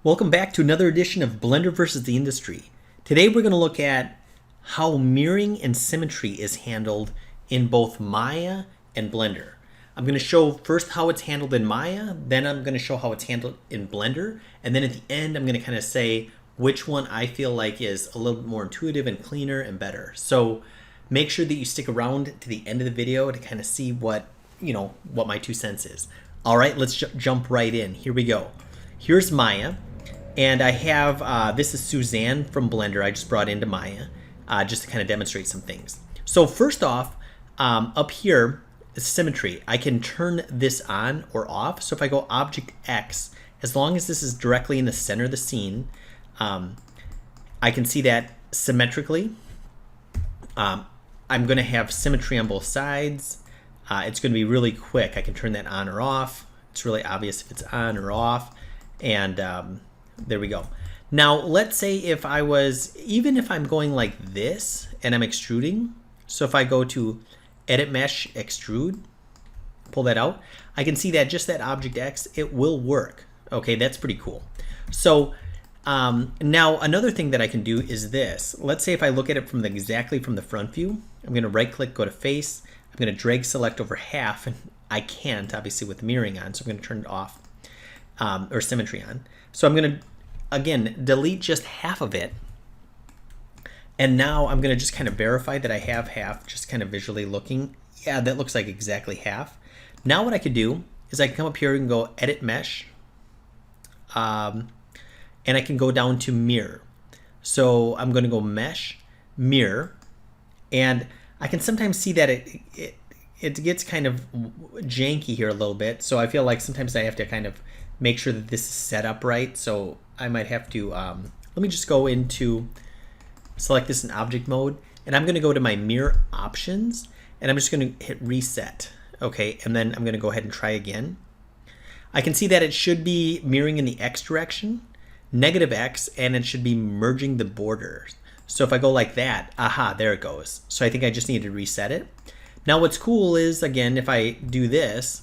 Welcome back to another edition of Blender versus the Industry. Today we're going to look at how mirroring and symmetry is handled in both Maya and Blender. I'm going to show first how it's handled in Maya, then I'm going to show how it's handled in Blender, and then at the end I'm going to kind of say which one I feel like is a little bit more intuitive and cleaner and better. So make sure that you stick around to the end of the video to kind of see what my 2 cents is. All right, let's jump right in. Here we go. Here's Maya. And I have, this is Suzanne from Blender I just brought into Maya, just to kind of demonstrate some things. So first off, up here is symmetry. I can turn this on or off. So if I go Object X, as long as this is directly in the center of the scene, I can see that symmetrically. I'm going to have symmetry on both sides. It's going to be really quick. I can turn that on or off. It's really obvious if it's on or off. And there we go. Now let's say if I was, even if I'm going like this and I'm extruding, so if I go to Edit Mesh, Extrude, pull that out, I can see that just that Object X, it will work. Okay, that's pretty cool. So now another thing that I can do is this. Let's say if I look at it from exactly from the front view, I'm going to right click, go to Face, I'm going to drag select over half, and I can't obviously with mirroring on, so I'm going to turn it off, or symmetry on. So I'm going to, again, delete just half of it. And now I'm going to just kind of verify that I have half, just kind of visually looking. Yeah, that looks like exactly half. Now what I could do is I can come up here and go Edit Mesh. And I can go down to Mirror. So I'm going to go Mesh, Mirror. And I can sometimes see that it gets kind of janky here a little bit. So I feel like sometimes I have to kind of make sure that this is set up right. So I might have to, let me just go into, select this in object mode, and I'm going to go to my mirror options, and I'm just going to hit reset. Okay, and then I'm going to go ahead and try again. I can see that it should be mirroring in the X direction, -X, and it should be merging the borders. So if I go like that, aha, there it goes. So I think I just need to reset it. Now what's cool is, again, if I do this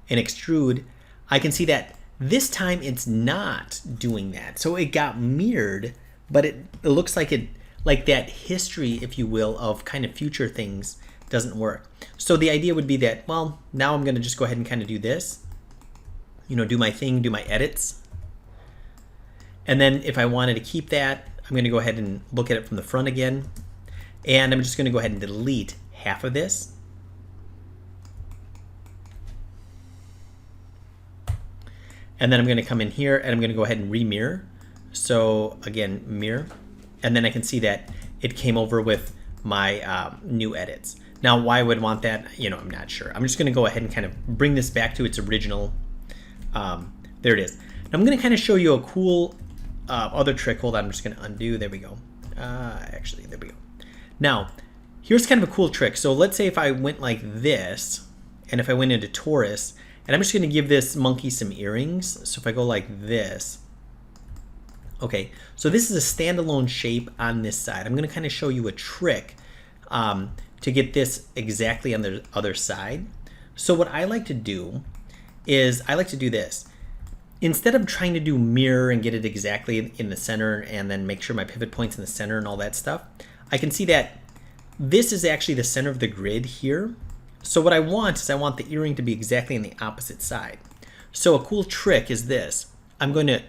and extrude, I can see that this time it's not doing that. So it got mirrored, but it looks like that history, if you will, of kind of future things doesn't work. So the idea would be that, well, now I'm going to just go ahead and kind of do this, do my thing, do my edits. And then if I wanted to keep that, I'm going to go ahead and look at it from the front again. And I'm just going to go ahead and delete half of this. And then I'm going to come in here and I'm going to go ahead and remirror. So again, mirror. And then I can see that it came over with my new edits. Now, why I would want that, I'm not sure. I'm just going to go ahead and kind of bring this back to its original. There it is. Now I'm going to kind of show you a cool other trick. Hold on, I'm just going to undo. There we go. Actually, there we go. Now, here's kind of a cool trick. So let's say if I went like this, and if I went into Taurus, and I'm just going to give this monkey some earrings. So if I go like this, okay, so this is a standalone shape on this side. I'm going to kind of show you a trick to get this exactly on the other side. So what I like to do is I like to do this. Instead of trying to do mirror and get it exactly in the center and then make sure my pivot point's in the center and all that stuff, I can see that this is actually the center of the grid here. So what I want is I want the earring to be exactly on the opposite side. So a cool trick is this. I'm going to,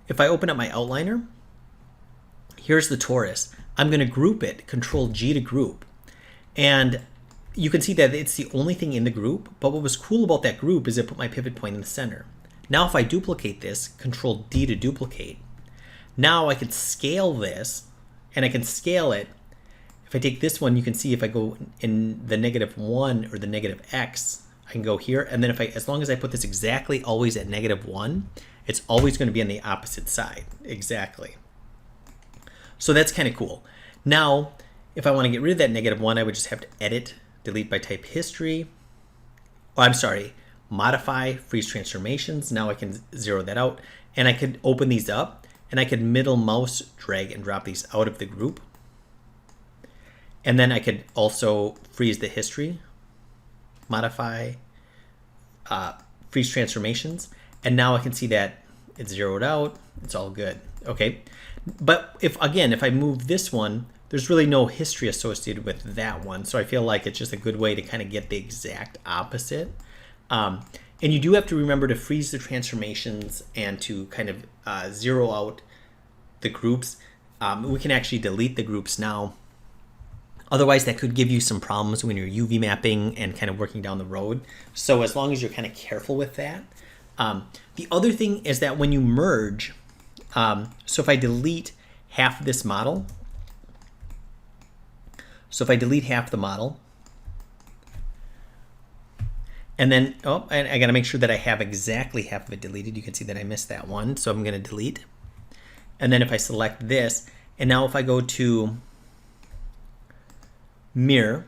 if I open up my outliner, here's the torus. I'm going to group it, Control G to group. And you can see that it's the only thing in the group, but what was cool about that group is it put my pivot point in the center. Now if I duplicate this, Control D to duplicate, now I can scale this, and I can scale it. If I take this one, you can see if I go in the -1 or the -X, I can go here, and then as long as I put this exactly always at -1, it's always going to be on the opposite side, exactly. So that's kind of cool. Now, if I want to get rid of that -1, I would just have to edit, delete by type history. Oh, I'm sorry, modify, freeze transformations. Now I can zero that out, and I could open these up, and I could middle mouse drag and drop these out of the group. And then I could also freeze the history, modify, freeze transformations, and now I can see that it's zeroed out, it's all good, okay? But if I move this one, there's really no history associated with that one, so I feel like it's just a good way to kind of get the exact opposite. And you do have to remember to freeze the transformations and to kind of zero out the groups. We can actually delete the groups now. Otherwise, that could give you some problems when you're UV mapping and kind of working down the road. So as long as you're kind of careful with that. The other thing is that when you merge, so if I delete half this model, so if I delete half the model, and then, and I gotta make sure that I have exactly half of it deleted. You can see that I missed that one, so I'm gonna delete. And then if I select this, and now if I go to mirror,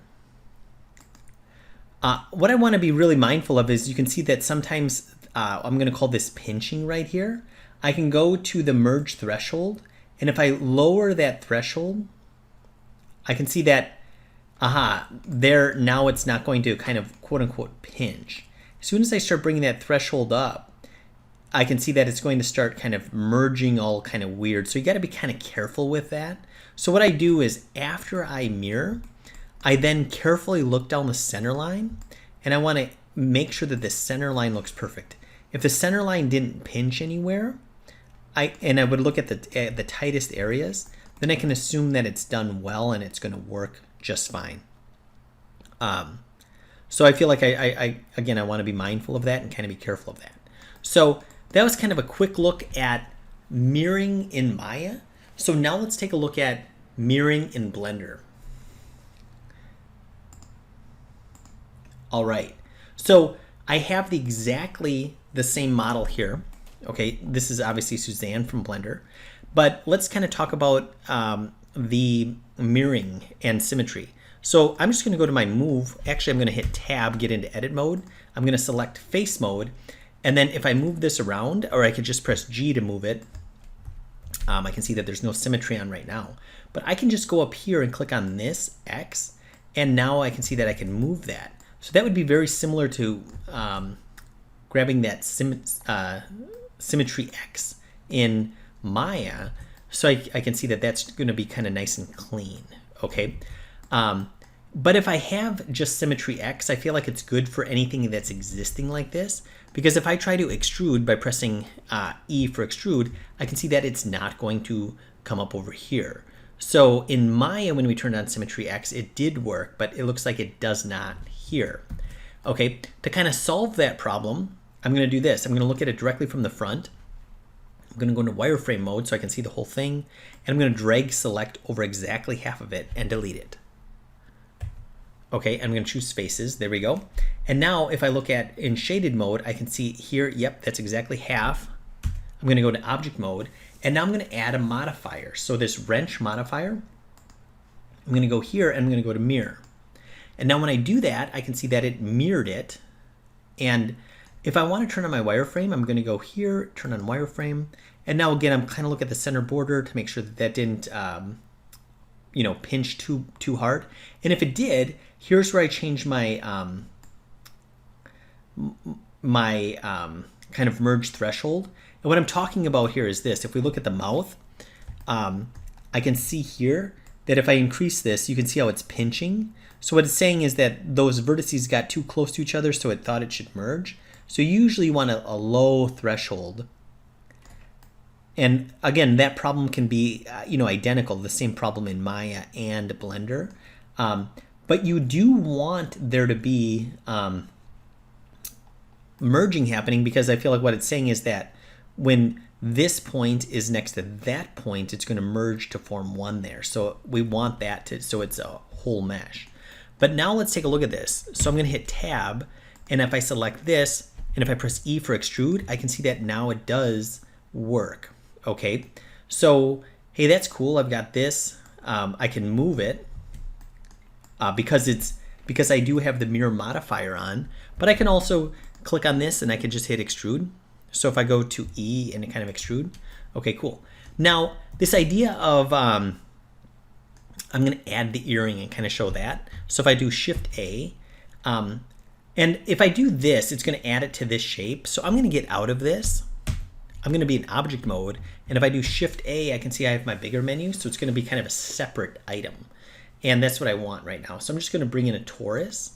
what I wanna be really mindful of is you can see that sometimes, I'm gonna call this pinching right here. I can go to the merge threshold, and if I lower that threshold, I can see that, there, now it's not going to kind of quote unquote pinch. As soon as I start bringing that threshold up, I can see that it's going to start kind of merging all kind of weird. So you got to be kind of careful with that. So what I do is after I mirror, I then carefully look down the center line, and I want to make sure that the center line looks perfect. If the center line didn't pinch anywhere, I would look at the tightest areas, then I can assume that it's done well and it's going to work just fine. So I feel like I want to be mindful of that and kind of be careful of that. So that was kind of a quick look at mirroring in Maya. So now let's take a look at mirroring in Blender. All right, so I have exactly the same model here. Okay, this is obviously Suzanne from Blender, but let's kind of talk about the mirroring and symmetry. So I'm just going to go to my move. Actually, I'm going to hit tab, get into edit mode. I'm going to select face mode. And then if I move this around, or I could just press G to move it, I can see that there's no symmetry on right now. But I can just go up here and click on this X, and now I can see that I can move that. So that would be very similar to grabbing that symmetry X in Maya. So I can see that that's going to be kind of nice and clean, okay? But if I have just symmetry X, I feel like it's good for anything that's existing like this, because if I try to extrude by pressing E for extrude, I can see that it's not going to come up over here. So in Maya, when we turned on symmetry X, it did work, but it looks like it does not here. Okay, to kind of solve that problem, I'm going to do this. I'm going to look at it directly from the front. I'm going to go into wireframe mode so I can see the whole thing, and I'm going to drag select over exactly half of it and delete it. Okay, I'm going to choose faces. There we go. And now if I look at in shaded mode, I can see here, yep, that's exactly half. I'm going to go to object mode, and now I'm going to add a modifier. So this wrench modifier, I'm going to go here and I'm going to go to mirror. And now when I do that, I can see that it mirrored it. And if I want to turn on my wireframe, I'm going to go here, turn on wireframe. And now again, I'm kind of looking at the center border to make sure that that didn't, pinch too hard. And if it did, here's where I change my kind of merge threshold. And what I'm talking about here is this. If we look at the mouth, I can see here that if I increase this, you can see how it's pinching. So what it's saying is that those vertices got too close to each other, so it thought it should merge. So you usually want a low threshold. And again, that problem can be identical, the same problem in Maya and Blender. But you do want there to be merging happening, because I feel like what it's saying is that when this point is next to that point, it's going to merge to form one there. So we want that so it's a whole mesh. But now let's take a look at this. So I'm going to hit tab, and if I select this, and if I press E for extrude, I can see that now it does work. Okay, so hey, that's cool. I've got this. I can move it because I do have the mirror modifier on, but I can also click on this and I can just hit extrude. So if I go to E and it kind of extrude, okay, cool. Now this idea of I'm going to add the earring and kind of show that. So if I do Shift A, and if I do this, it's going to add it to this shape. So I'm going to get out of this. I'm going to be in object mode. And if I do Shift A, I can see I have my bigger menu. So it's going to be kind of a separate item. And that's what I want right now. So I'm just going to bring in a torus.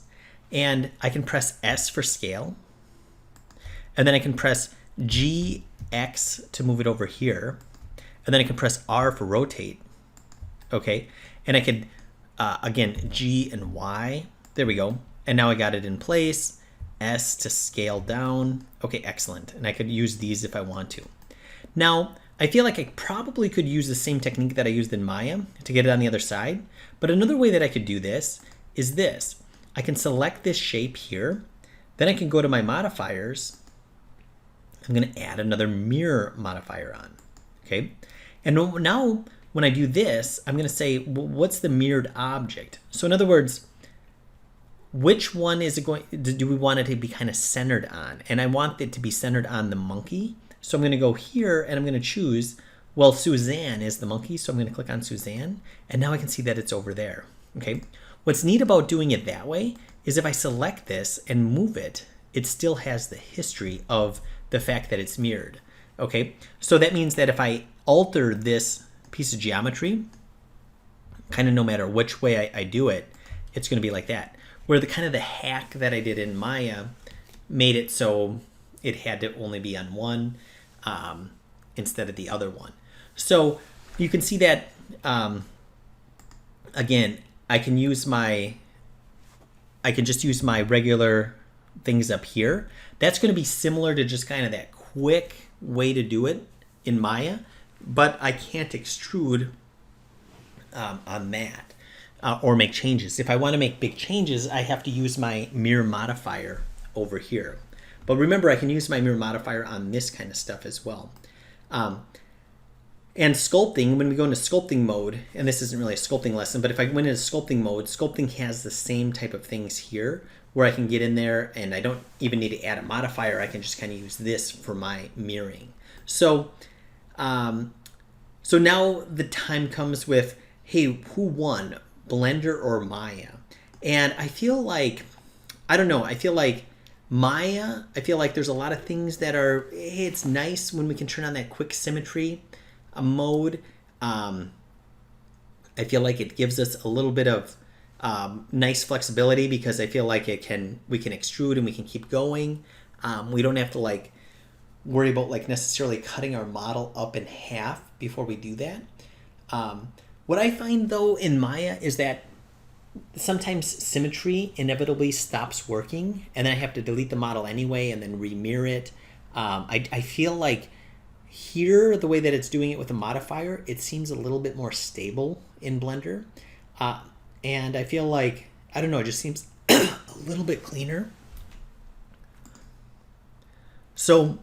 And I can press S for scale. And then I can press GX to move it over here. And then I can press R for rotate. Okay. And I could, again, G and Y. There we go. And now I got it in place. S to scale down. Okay, excellent. And I could use these if I want to. Now, I feel like I probably could use the same technique that I used in Maya to get it on the other side. But another way that I could do this is this. I can select this shape here. Then I can go to my modifiers. I'm going to add another mirror modifier on. Okay. And now when I do this, I'm going to say, well, what's the mirrored object? So in other words, which one is it going, do we want it to be kind of centered on? And I want it to be centered on the monkey. So I'm going to go here and I'm going to choose, well, Suzanne is the monkey. So I'm going to click on Suzanne. And now I can see that it's over there. Okay. What's neat about doing it that way is if I select this and move it, it still has the history of the fact that it's mirrored. Okay. So that means that if I alter this piece of geometry, kind of no matter which way I do it, it's going to be like that. Where the kind of the hack that I did in Maya made it so it had to only be on one instead of the other one. So you can see that, again, I can just use my regular things up here. That's going to be similar to just kind of that quick way to do it in Maya, but I can't extrude on that. Or make changes. If I want to make big changes, I have to use my mirror modifier over here. But remember, I can use my mirror modifier on this kind of stuff as well. And sculpting, when we go into sculpting mode, and this isn't really a sculpting lesson, but if I went into sculpting mode, sculpting has the same type of things here, where I can get in there and I don't even need to add a modifier. I can just kind of use this for my mirroring. So, so now the time comes with, hey, who won? Blender or Maya? And I feel like, I don't know, I feel like Maya, I feel like there's a lot of things that are, hey, it's nice when we can turn on that quick symmetry mode. I feel like it gives us a little bit of nice flexibility because I feel like we can extrude and we can keep going. We don't have to like worry about like necessarily cutting our model up in half before we do that. What I find though in Maya is that sometimes symmetry inevitably stops working and then I have to delete the model anyway and then remirror it. I feel like here, the way that it's doing it with a modifier, it seems a little bit more stable in Blender. And I feel like, I don't know, it just seems a little bit cleaner. So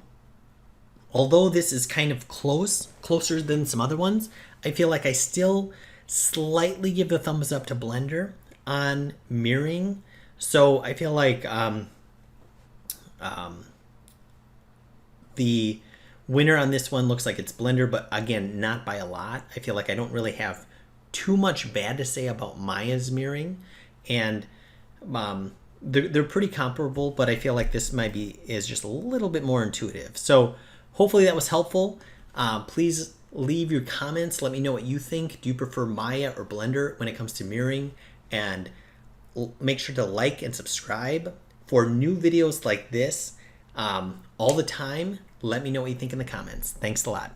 although this is kind of closer than some other ones, I feel like I still slightly give the thumbs up to Blender on mirroring. So I feel like the winner on this one looks like it's Blender, but again, not by a lot. I feel like I don't really have too much bad to say about Maya's mirroring, and they're pretty comparable, but I feel like this is just a little bit more intuitive. So hopefully that was helpful. Please leave your comments. Let me know what you think. Do you prefer Maya or Blender when it comes to mirroring? And make sure to like and subscribe for new videos like this all the time. Let me know what you think in the comments. Thanks a lot.